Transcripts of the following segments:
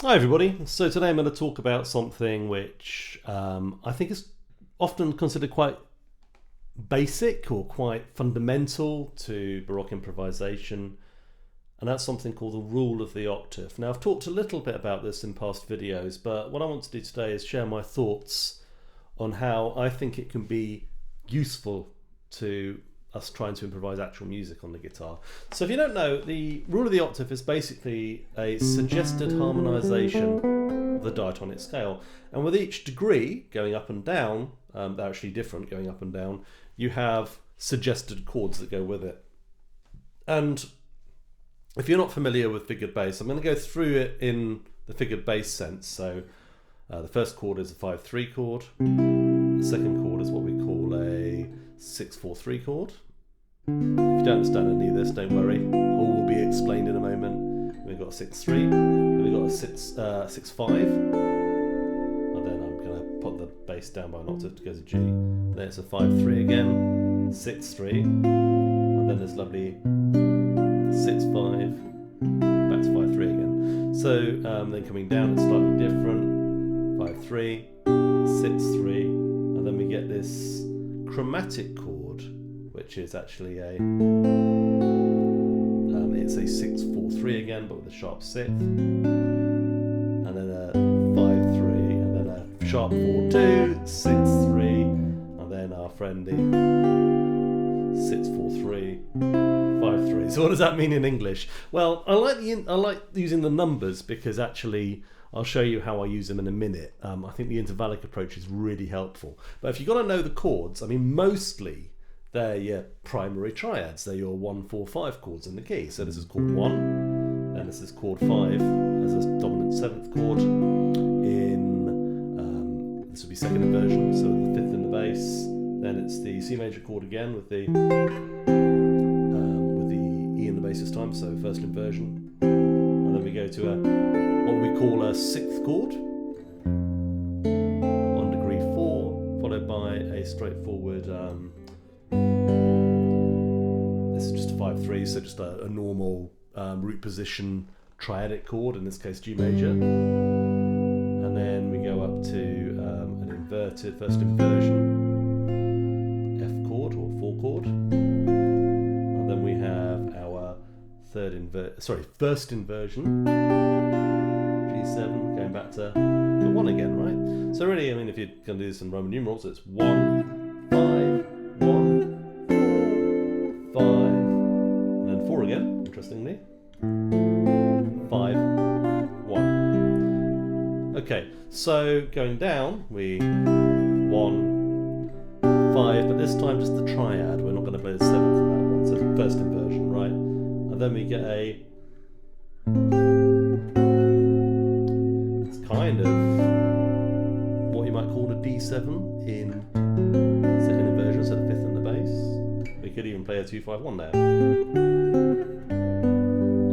Hi everybody, so today I'm going to talk about something which I think is often considered quite basic or quite fundamental to Baroque improvisation, and that's something called the rule of the octave. Now I've talked a little bit about this in past videos, but what I want to do today is share my thoughts on how I think it can be useful to us trying to improvise actual music on the guitar. So if you don't know, the rule of the octave is basically a suggested harmonisation of the diatonic scale, and with each degree going up and down, they're actually different going up and down, you have suggested chords that go with it. And if you're not familiar with figured bass, I'm going to go through it in the figured bass sense. So the first chord is a 5/3 chord, the second chord is what we call a 6/4/3 chord. If you don't understand any of this, don't worry, all will be explained in a moment. We've got a 6/3, then we've got a 6/5, and then I'm going to put the bass down by an octave to go to G. Then it's a 5/3 again, 6/3, and then this lovely 6/5, back to 5/3 again. So then coming down it's slightly different, 5/3, 6/3, and then we get this chromatic chord, which is actually it's a 6/4/3 again, but with a sharp sixth, and then a 5/3, and then a sharp 4/2, 6/3, and then our friendly 6/4/3, 5/3. So what does that mean in English? Well, I like using the numbers because actually I'll show you how I use them in a minute. I think the intervallic approach is really helpful. But if you've got to know the chords, I mean, mostly they're your primary triads. They're your 1, 4, 5 chords in the key. So this is chord 1, and this is chord 5 as a dominant 7th chord. This would be second inversion, so the 5th in the bass. Then it's the C major chord again with the E in the bass this time, so first inversion. And then we go to what we call a 6th chord on degree 4, followed by a straightforward this is just a 5/3, so just a normal root position triadic chord, in this case G major, and then we go up to an inverted first inversion F chord or 4 chord, and then we have our first inversion G7, going back to the 1 again, right? So really, I mean, if you're going to do this in Roman numerals, it's 1, 5, 1, 4, 5, and then 4 again, interestingly, 5, 1. Okay, so going down, we 1, 5, but this time just the triad. We're not going to play the 7th in that one, so the first inversion, right? And then we get it's kind of what you might call a D7 in second inversion, so the 5th in the bass. We could even play a 2-5-1 now,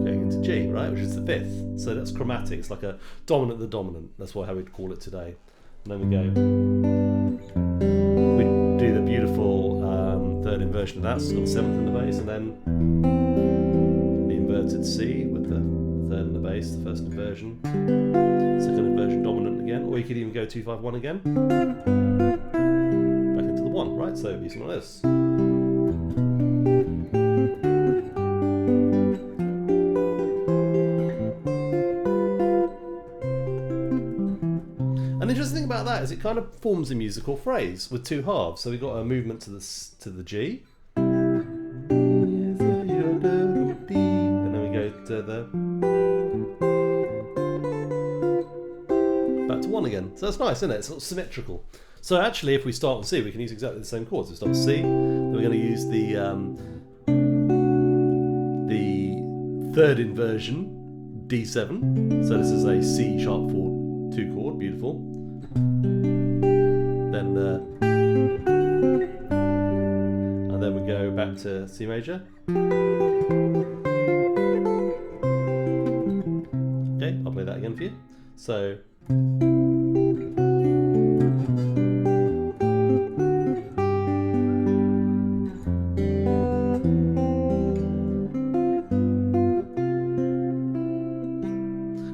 going into G, right, which is the 5th. So that's chromatic. It's like a dominant the dominant. That's how we'd call it today. And then we do the beautiful third inversion of that. So it's got the 7th in the bass, and then the inverted C with the 3rd in the bass, the first inversion, second inversion dominant again, or you could even go 2-5-1 again, back into the 1, right? So it'd be something like this. And the interesting thing about that is it kind of forms a musical phrase with 2 halves. So we've got a movement to the G, and then we go to the back to 1 again. So that's nice, isn't it? It's sort of symmetrical. So actually, if we start on C, we can use exactly the same chords. We start with C, then we're going to use the 3rd inversion, D7. So this is a C sharp 4/2 chord, beautiful. And then we go back to C major. Okay, I'll play that again for you. So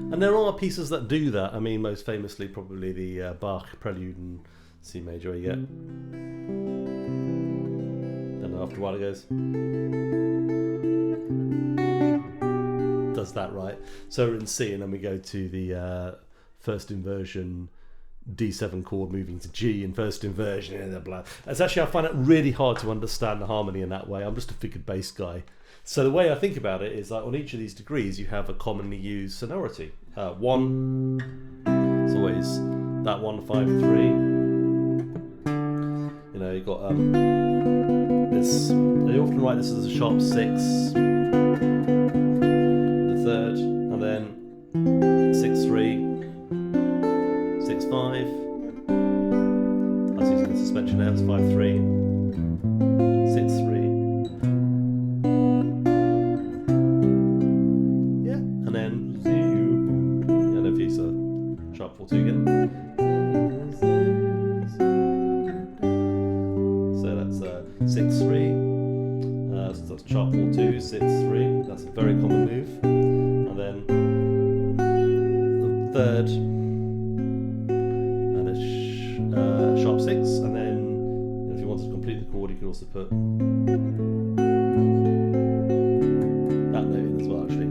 And there are pieces that do that. I mean, most famously, probably the Bach Prelude in C major, where you get. And after a while it goes. Does that right. So we're in C, and then we go to the first inversion D7 chord moving to G in first inversion, and blah. It's actually, I find it really hard to understand the harmony in that way. I'm just a figured bass guy. So the way I think about it is like on each of these degrees you have a commonly used sonority. 1 is always that 1, 5, 3. You know, you've got this. They often write this as a sharp 6, the third, and then 6, 3, 6, 5. I was using the suspension there. It's 5, 3, 6, 3. Sharp 4, 2 again. So that's 6, 3. So that's sharp 4, 2, 6, 3. That's a very common move. And then the third, and a sharp 6. And then if you wanted to complete the chord, you could also put that note in as well, actually.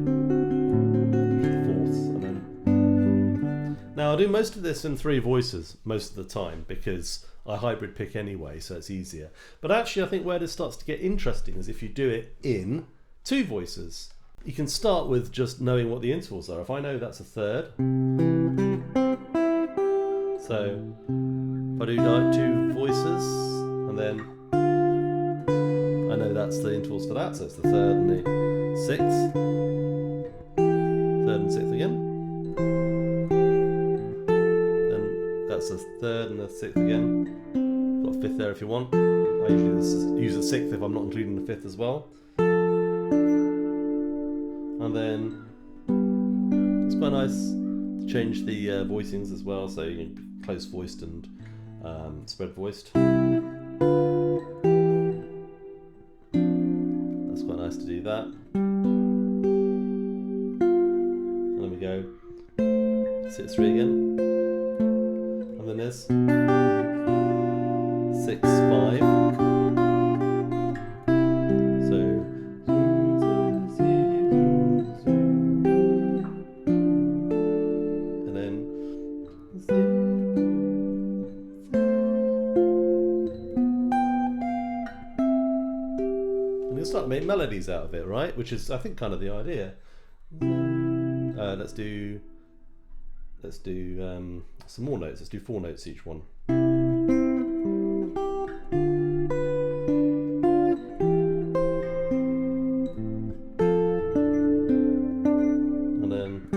Now I do most of this in 3 voices most of the time because I hybrid pick anyway, so it's easier. But actually I think where this starts to get interesting is if you do it in 2 voices. You can start with just knowing what the intervals are. If I know that's a third, so if I do like 2 voices and then I know that's the intervals for that, so it's the third and the 6th, third and 6th again. That's the third and the 6th again. Got a 5th there if you want. I usually use the 6th if I'm not including the 5th as well. And then it's quite nice to change the voicings as well, so you can close voiced and spread voiced. That's quite nice to do that. And then we go 6, 3 again. And then there's 6, 5. So and then and you'll start to make melodies out of it, right? Which is, I think, kind of the idea. Let's do some more notes. Let's do 4 notes each one. And then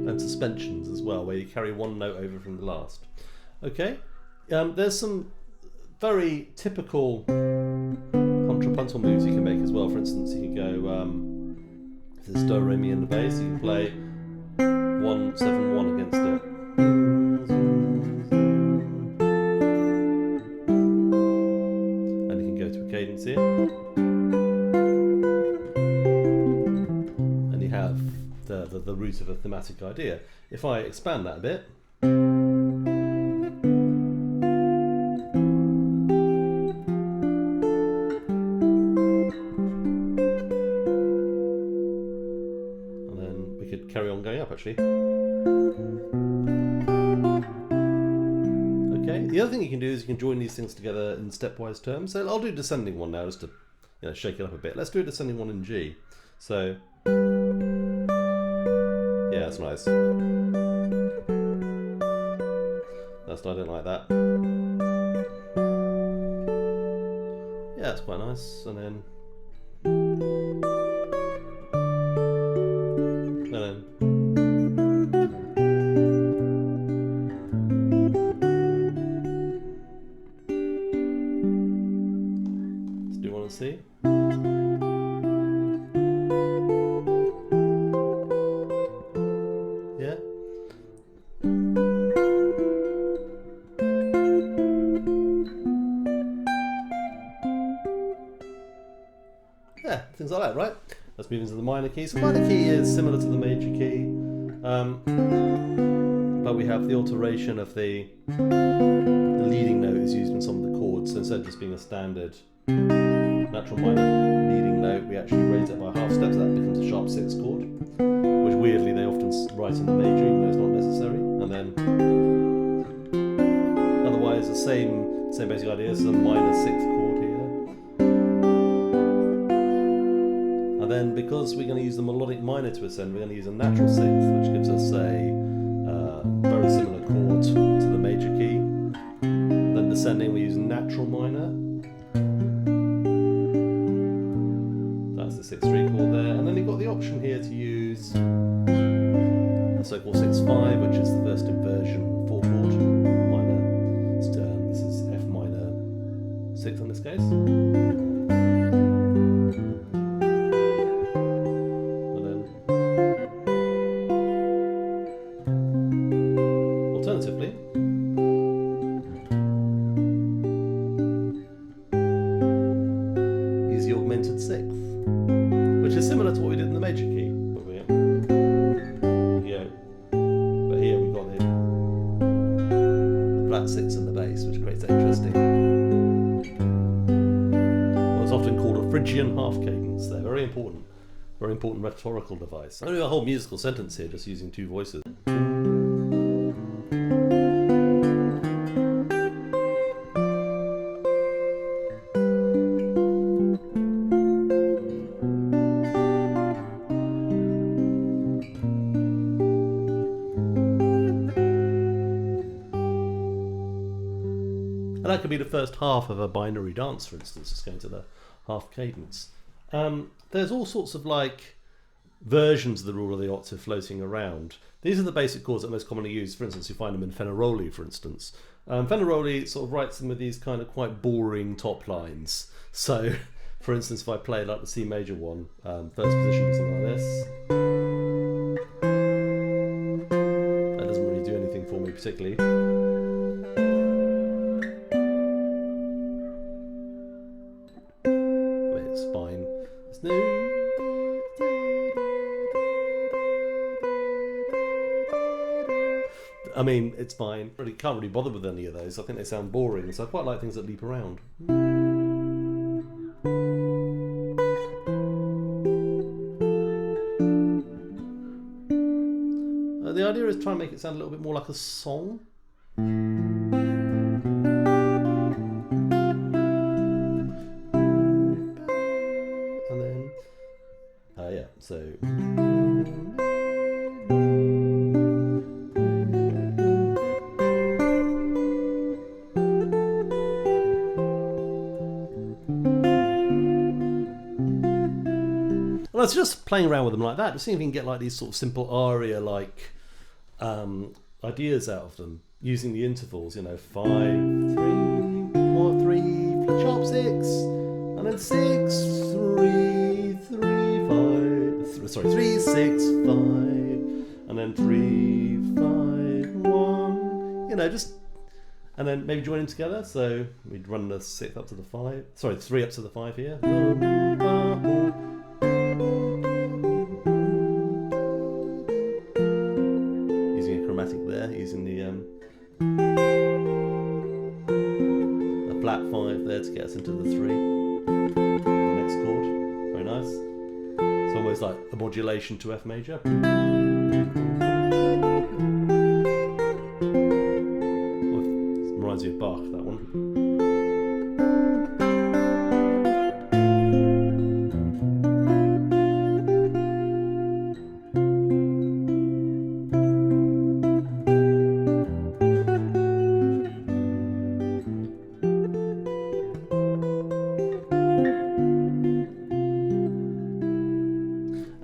and suspensions as well, where you carry 1 note over from the last. Okay, there's some very typical contrapuntal moves you can make as well. For instance, you can go, if it's Do, Re, Mi in the bass, you can play 1, 7, 1 against it. And you can go to a cadence here. And you have the root of a thematic idea. If I expand that a bit, carry on going up actually. Okay, the other thing you can do is you can join these things together in stepwise terms. So I'll do a descending one now just to shake it up a bit. Let's do a descending one in G. So yeah, that's nice. I don't like that. Yeah, that's quite nice. And then let's do one and see. Yeah. things like that, right? Let's move into the minor key. So the minor key is similar to the major key, but we have the alteration of the leading note is used in some of the chords. So instead of just being a standard natural minor leading note, we actually raise it by half steps. That becomes a sharp 6 chord, which weirdly they often write in the major, even though it's not necessary. And then otherwise the same basic idea. So a minor 6th chord here. And then because we're going to use the melodic minor to ascend, we're going to use a natural 6th, which gives us a very similar chord to the major key. Then descending we use natural minor. That's the 6-3 chord there. And then you've got the option here to use the so-called 6-5, which is the first inversion 4 chord minor. This is F minor 6 in this case. And then alternatively, use the augmented 6th, which is similar to what we did in the major key. But here we've got the flat 6 in the bass, which creates that interesting, what's often called a Phrygian half cadence. They're very important rhetorical device. I do a whole musical sentence here just using 2 voices. And that could be the first half of a binary dance, for instance, just going to the half cadence. There's all sorts of like versions of the rule of the octave floating around. These are the basic chords that are most commonly used. For instance, you find them in Fenaroli, for instance. Fenaroli sort of writes them with these kind of quite boring top lines. So, for instance, if I play like the C major one, first position is something like this. That doesn't really do anything for me particularly. It's fine. It's no. I mean, it's fine. Really can't really bother with any of those. I think they sound boring, so I quite like things that leap around. The idea is try and make it sound a little bit more like a song. And then, yeah, so. Well, it's just playing around with them like that, just seeing if you can get like these sort of simple aria-like ideas out of them, using the intervals, you know, 5, 3, 4, 3, flat sharp 6, and then 6, 3, 3, 5, sorry, 3, 6, 5, and then 3, 5, 1, you know, just, and then maybe join them together. So we'd run the 6 up to the 5, sorry, 3 up to the 5 here. Using the flat 5 there to get us into the 3, the next chord. Very nice. It's almost like a modulation to F major. Well, it reminds me of Bach, that one.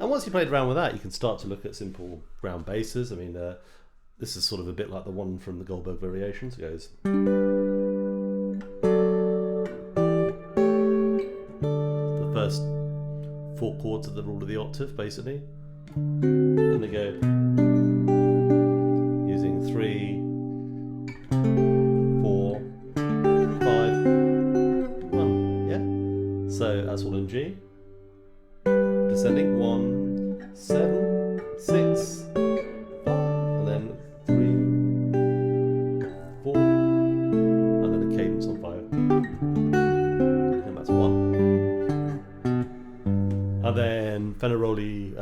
Once you played around with that, you can start to look at simple round basses. I mean, this is sort of a bit like the one from the Goldberg Variations. It goes. The first 4 chords of the rule of the octave, basically. And they go using 3, 4, 5, 1. Yeah. So that's all in G. descending 1, 7, 6, 5, and then 3, 4, and then a cadence on 5. And that's 1. And then Fenaroli,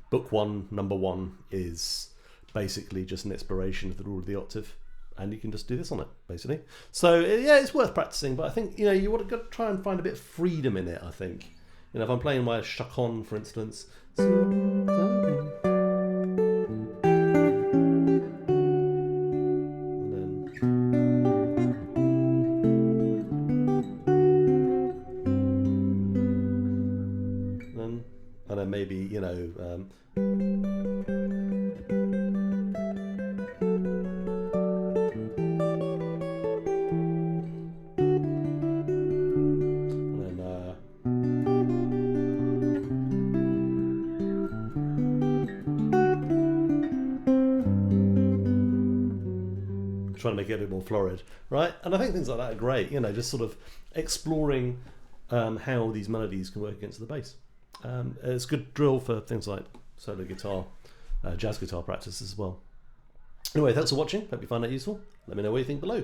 book 1, number 1 is basically just an exploration of the rule of the octave. And you can just do this on it, basically. So yeah, it's worth practicing, but I think you want to try and find a bit of freedom in it. I think if I'm playing my chaconne, for instance, and then maybe trying to make it a bit more florid, right? And I think things like that are great, just sort of exploring how these melodies can work against the bass. It's good drill for things like solo guitar, jazz guitar practice as well. Anyway, thanks for watching. Hope you find that useful. Let me know what you think below.